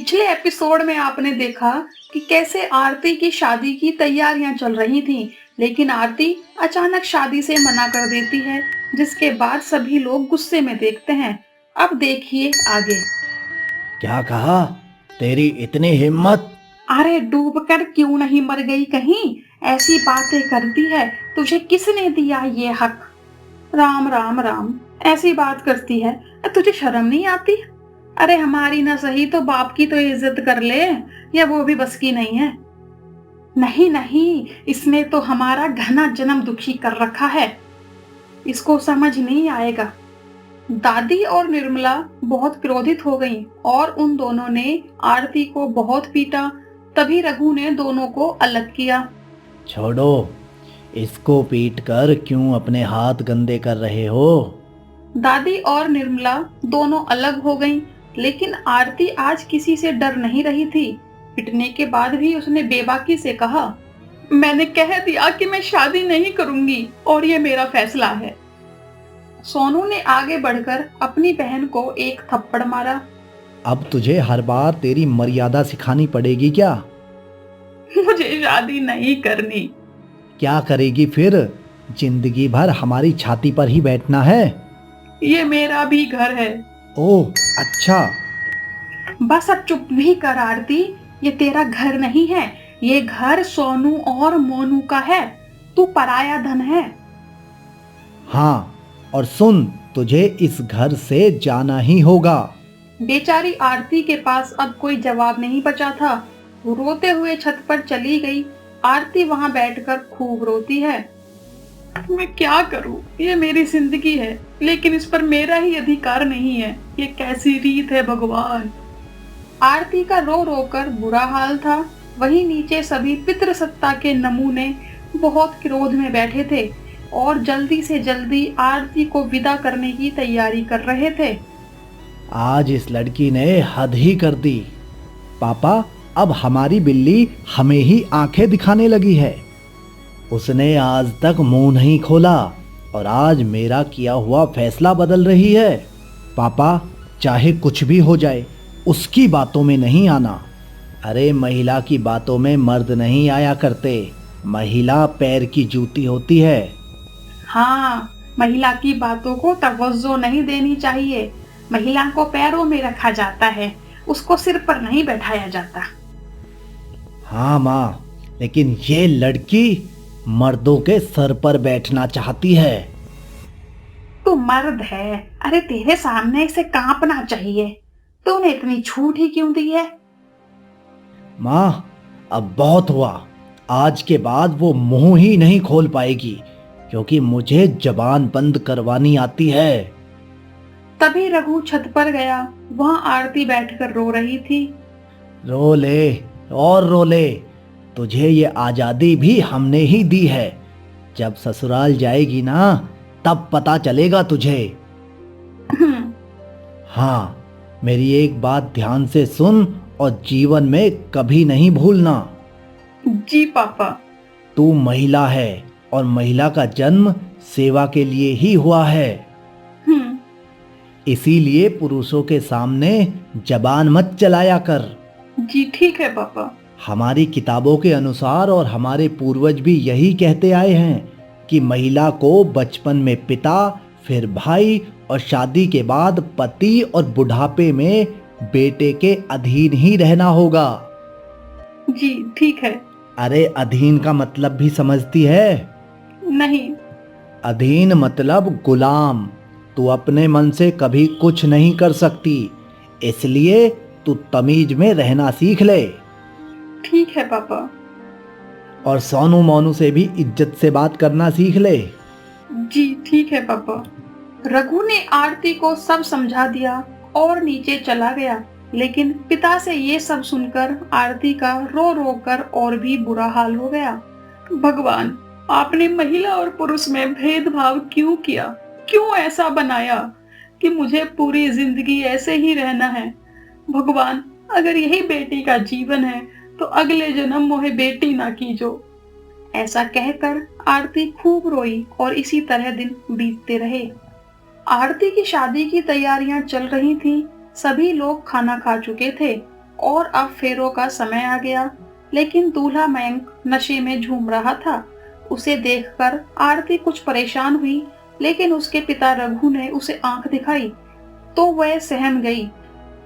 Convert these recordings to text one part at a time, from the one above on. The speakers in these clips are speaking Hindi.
पिछले एपिसोड में आपने देखा कि कैसे आरती की शादी की तैयारियां चल रही थीं, लेकिन आरती अचानक शादी से मना कर देती है, जिसके बाद सभी लोग गुस्से में देखते हैं। अब देखिए आगे। क्या कहा? तेरी इतनी हिम्मत? अरे डूबकर क्यों नहीं मर गई कहीं? ऐसी बातें करती है। तुझे किसने दिया ये हक? राम राम राम। ऐसी बात करती है। तुझे शर्म नहीं आती? अरे हमारी ना सही तो बाप की तो इज्जत कर ले। या वो भी बस की नहीं है? नहीं नहीं, इसने तो हमारा घना जन्म दुखी कर रखा है। इसको समझ नहीं आएगा। दादी और निर्मला बहुत क्रोधित हो गईं और उन दोनों ने आरती को बहुत पीटा। तभी रघु ने दोनों को अलग किया। छोड़ो, इसको पीट कर क्यों अपने हाथ गंदे कर रहे हो? दादी और निर्मला दोनों अलग हो गईं, लेकिन आरती आज किसी से डर नहीं रही थी। पिटने के बाद भी उसने बेबाकी से कहा, मैंने कह दिया कि मैं शादी नहीं करूंगी और ये मेरा फैसला है। सोनू ने आगे बढ़कर अपनी बहन को एक थप्पड़ मारा। अब तुझे हर बार तेरी मर्यादा सिखानी पड़ेगी क्या? मुझे शादी नहीं करनी। क्या करेगी फिर? जिंदगी भर हमारी छाती पर ही बैठना है? ये मेरा भी घर है। ओह, अच्छा। बस अब चुप भी कर आरती। ये तेरा घर नहीं है, ये घर सोनू और मोनू का है। तू पराया धन है। हाँ, और सुन, तुझे इस घर से जाना ही होगा। बेचारी आरती के पास अब कोई जवाब नहीं बचा था। वो रोते हुए छत पर चली गई। आरती वहां बैठकर खूब रोती है। मैं क्या करूं? ये मेरी जिंदगी है, लेकिन इस पर मेरा ही अधिकार नहीं है। ये कैसी रीत है भगवान। आरती का रो रो कर बुरा हाल था। वहीं नीचे सभी पितृसत्ता के नमूने बहुत क्रोध में बैठे थे और जल्दी से जल्दी आरती को विदा करने की तैयारी कर रहे थे। आज इस लड़की ने हद ही कर दी। पापा, अब हमारी बिल्ली हमें ही आंखें दिखाने लगी है। उसने आज तक मुंह नहीं खोला और आज मेरा किया हुआ फैसला बदल रही है। पापा, चाहे कुछ भी हो जाए, उसकी बातों में नहीं आना। अरे महिला की बातों में मर्द नहीं आया करते। महिला पैर की जूती होती है। हाँ, महिला की बातों को तवज्जो नहीं देनी चाहिए। महिला को पैरों में रखा जाता है, उसको सिर पर नहीं बैठाया जाता। हाँ माँ, लेकिन ये लड़की मर्दों के सर पर बैठना चाहती है। तू मर्द है। अरे तेरे सामने इसे कांपना चाहिए। तूने इतनी छूट ही क्यों दी है? माँ, अब बहुत हुआ। आज के बाद वो मुंह ही नहीं खोल पाएगी, क्योंकि मुझे जबान बंद करवानी आती है। तभी रघु छत पर गया। वहां आरती बैठकर रो रही थी। रो ले और रो ले। तुझे ये आजादी भी हमने ही दी है। जब ससुराल जाएगी ना, तब पता चलेगा तुझे। हाँ, मेरी एक बात ध्यान से सुन और जीवन में कभी नहीं भूलना। जी पापा। तू महिला है और महिला का जन्म सेवा के लिए ही हुआ है। इसीलिए पुरुषों के सामने जबान मत चलाया कर। जी ठीक है पापा। हमारी किताबों के अनुसार और हमारे पूर्वज भी यही कहते आए हैं कि महिला को बचपन में पिता, फिर भाई और शादी के बाद पति और बुढ़ापे में बेटे के अधीन ही रहना होगा। जी ठीक है। अरे अधीन का मतलब भी समझती है? नहीं। अधीन मतलब गुलाम। तू अपने मन से कभी कुछ नहीं कर सकती, इसलिए तू तमीज में रहना सीख ले। ठीक है पापा। और सोनू मोनू से भी इज्जत से बात करना सीख ले। जी ठीक है पापा। रघु ने आरती को सब समझा दिया और नीचे चला गया, लेकिन पिता से ये सब सुनकर आरती का रो रो कर और भी बुरा हाल हो गया। भगवान, आपने महिला और पुरुष में भेदभाव क्यों किया? क्यों ऐसा बनाया कि मुझे पूरी जिंदगी ऐसे ही रहना है? भगवान, अगर यही बेटी का जीवन है तो अगले जन्म मोहे बेटी ना कीजो। ऐसा कहकर आरती खूब रोई और इसी तरह दिन बीतते रहे। आरती की शादी की तैयारियां चल रही थीं। सभी लोग खाना खा चुके थे और अब फेरों का समय आ गया। लेकिन दूल्हा मयंक नशे में झूम रहा था। उसे देखकर आरती कुछ परेशान हुई, लेकिन उसके पिता रघु ने उसे आंख दिखाई तो वह सहम गई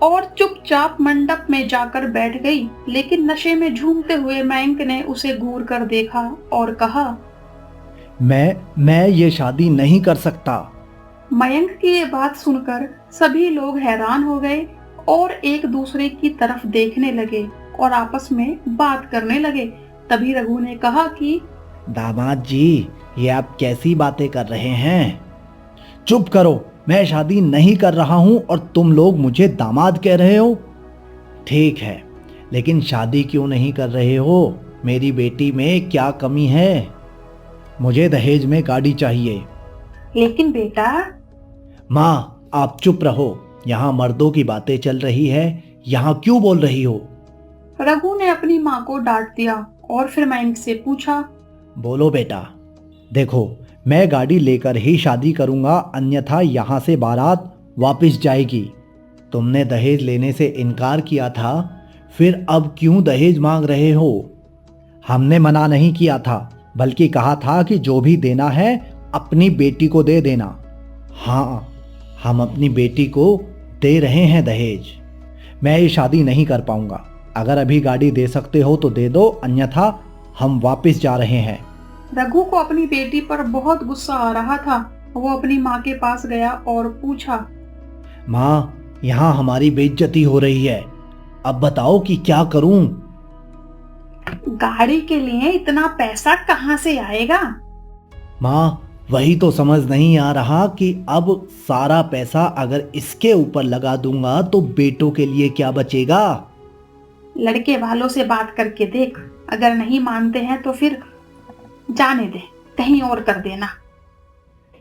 और चुपचाप मंडप में जाकर बैठ गई। लेकिन नशे में झूमते हुए मयंक ने उसे घूर कर देखा और कहा, मैं ये शादी नहीं कर सकता। मयंक की ये बात सुनकर सभी लोग हैरान हो गए और एक दूसरे की तरफ देखने लगे और आपस में बात करने लगे। तभी रघु ने कहा कि दामाद जी, ये आप कैसी बातें कर रहे हैं? चुप करो, मैं शादी नहीं कर रहा हूं और तुम लोग मुझे दामाद कह रहे हो। ठीक है, लेकिन शादी क्यों नहीं कर रहे हो? मेरी बेटी में क्या कमी है? मुझे दहेज में गाड़ी चाहिए। लेकिन बेटा। माँ, आप चुप रहो, यहाँ मर्दों की बातें चल रही है, यहाँ क्यों बोल रही हो? रघु ने अपनी माँ को डांट दिया और फिर मयंक से पूछा, बोलो बेटा। देखो, मैं गाड़ी लेकर ही शादी करूंगा, अन्यथा यहाँ से बारात वापस जाएगी। तुमने दहेज लेने से इनकार किया था, फिर अब क्यों दहेज मांग रहे हो? हमने मना नहीं किया था, बल्कि कहा था कि जो भी देना है अपनी बेटी को दे देना। हाँ, हम अपनी बेटी को दे रहे हैं दहेज। मैं ये शादी नहीं कर पाऊंगा। अगर अभी गाड़ी दे सकते हो तो दे दो, अन्यथा हम वापस जा रहे हैं। रघु को अपनी बेटी पर बहुत गुस्सा आ रहा था। वो अपनी माँ के पास गया और पूछा, माँ, यहाँ हमारी बेइज्जती हो रही है, अब बताओ कि क्या करूं? गाड़ी के लिए इतना पैसा कहाँ से आएगा? माँ, वही तो समझ नहीं आ रहा कि अब सारा पैसा अगर इसके ऊपर लगा दूंगा तो बेटों के लिए क्या बचेगा? लड़के वालों से बात करके देख, अगर नहीं मानते हैं तो फिर जाने दे, कहीं और कर देना।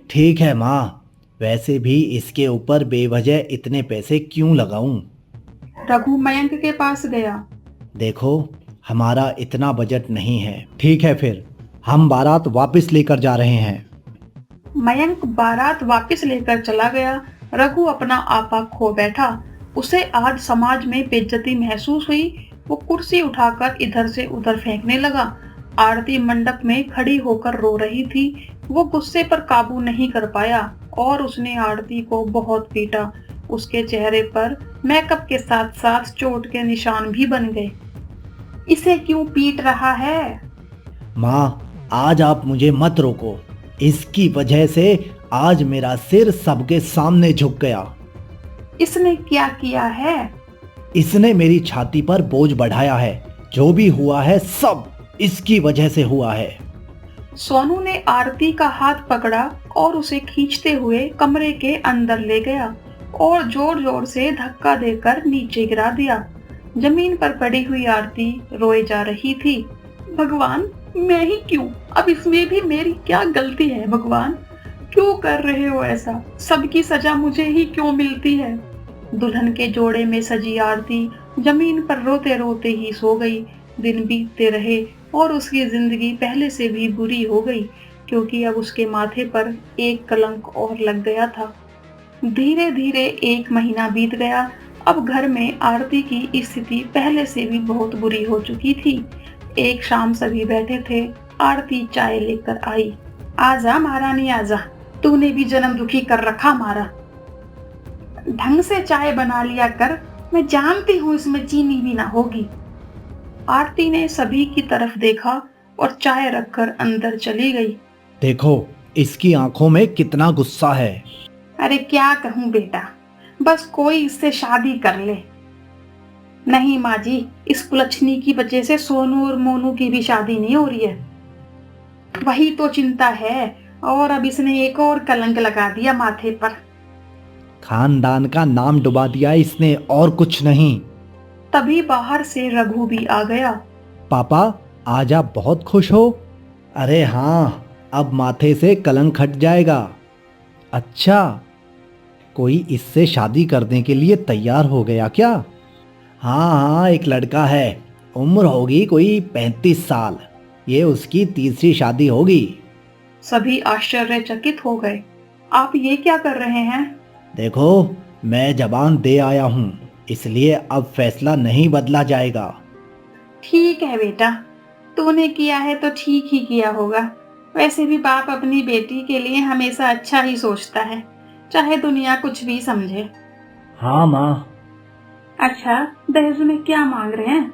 ठीक है माँ, वैसे भी इसके ऊपर बेवजह इतने पैसे क्यों लगाऊं? रघु मयंक के पास गया। देखो, हमारा इतना बजट नहीं है। ठीक है, फिर हम बारात वापस लेकर जा रहे हैं। मयंक बारात वापस लेकर चला गया। रघु अपना आपा खो बैठा। उसे आज समाज में बेइज्जती महसूस हुई। वो कुर्सी उठाकर इधर से उधर फेंकने लगा। आरती मंडप में खड़ी होकर रो रही थी। वो गुस्से पर काबू नहीं कर पाया और उसने आरती को बहुत पीटा। उसके चेहरे पर मेकअप के साथ साथ चोट के निशान भी बन गए। इसे क्यों पीट रहा है? माँ, आज आप मुझे मत रोको। इसकी वजह से आज मेरा सिर सबके सामने झुक गया। इसने क्या किया है? इसने मेरी छाती पर बोझ बढ़ाया है। जो भी हुआ है सब इसकी वजह से हुआ है। सोनू ने आरती का हाथ पकड़ा और उसे खींचते हुए कमरे के अंदर ले गया और जोर जोर से धक्का देकर नीचे गिरा दिया। जमीन पर पड़ी हुई आरती रोए जा रही थी। भगवान, मैं ही क्यों? अब इसमें भी मेरी क्या गलती है? भगवान, क्यों कर रहे हो ऐसा? सबकी सजा मुझे ही क्यों मिलती है? दुल्हन के जोड़े में सजी आरती जमीन पर रोते रोते ही सो गई। दिन बीतते रहे और उसकी जिंदगी पहले से भी बुरी हो गई, क्योंकि अब उसके माथे पर एक कलंक और लग गया था। धीरे धीरे 1 महीना बीत गया। अब घर में आरती की स्थिति पहले से भी बहुत बुरी हो चुकी थी। एक शाम सभी बैठे थे। आरती चाय लेकर आई। आजा महारानी आजा, तूने भी जन्म दुखी कर रखा हमारा। ढंग से चाय बना लिया कर, मैं जानती हूँ इसमें चीनी भी ना होगी। आरती ने सभी की तरफ देखा और चाय रखकर अंदर चली गई। देखो, इसकी आंखों में कितना गुस्सा है। अरे क्या कहूँ बेटा, बस कोई इससे शादी कर ले। नहीं माँ जी, इस कुलच्छनी की वजह से सोनू और मोनू की भी शादी नहीं हो रही है। वही तो चिंता है, और अब इसने एक और कलंक लगा दिया माथे पर। खानदान का नाम डुबा दिया इसने, और कुछ नहीं। तभी बाहर से रघु भी आ गया। पापा, आज आप बहुत खुश हो। अरे हाँ, अब माथे से कलंक हट जाएगा। अच्छा, कोई इससे शादी करने के लिए तैयार हो गया क्या? हाँ हाँ, एक लड़का है, उम्र होगी कोई 35 साल। ये उसकी तीसरी शादी होगी। सभी आश्चर्यचकित हो गए। आप ये क्या कर रहे हैं? देखो, मैं जबान दे आया हूँ। इसलिए अब फैसला नहीं बदला जाएगा। ठीक है बेटा, तूने किया है तो ठीक ही किया होगा। वैसे भी बाप अपनी बेटी के लिए हमेशा अच्छा ही सोचता है, चाहे दुनिया कुछ भी समझे। हाँ माँ। अच्छा, दहेज में क्या मांग रहे हैं?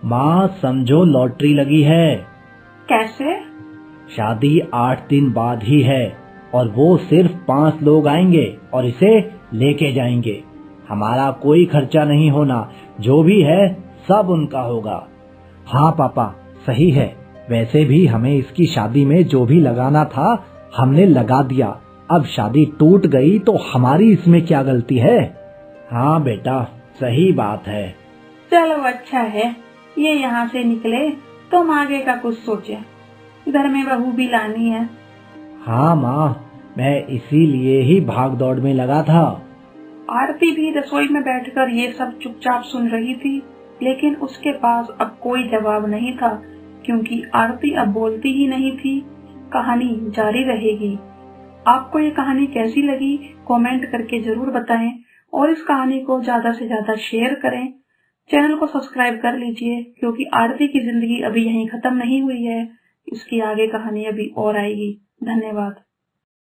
माँ समझो लॉटरी लगी है। कैसे? शादी 8 दिन बाद ही है और वो सिर्फ 5 लोग आएंगे और इसे लेके जाएंगे। हमारा कोई खर्चा नहीं होना, जो भी है सब उनका होगा। हाँ पापा, सही है। वैसे भी हमें इसकी शादी में जो भी लगाना था हमने लगा दिया। अब शादी टूट गई तो हमारी इसमें क्या गलती है? हाँ बेटा, सही बात है। चलो अच्छा है, ये यहाँ से निकले तो हम आगे का कुछ सोचे। घर में बहू भी लानी है। हाँ माँ, मैं इसीलिए ही भाग दौड़ में लगा था। आरती भी रसोई में बैठकर ये सब चुपचाप सुन रही थी, लेकिन उसके पास अब कोई जवाब नहीं था, क्योंकि आरती अब बोलती ही नहीं थी। कहानी जारी रहेगी। आपको ये कहानी कैसी लगी कमेंट करके जरूर बताएं और इस कहानी को ज्यादा से ज्यादा शेयर करें। चैनल को सब्सक्राइब कर लीजिए, क्योंकि आरती की जिंदगी अभी यहीं खत्म नहीं हुई है। इसकी आगे कहानी अभी और आएगी। धन्यवाद।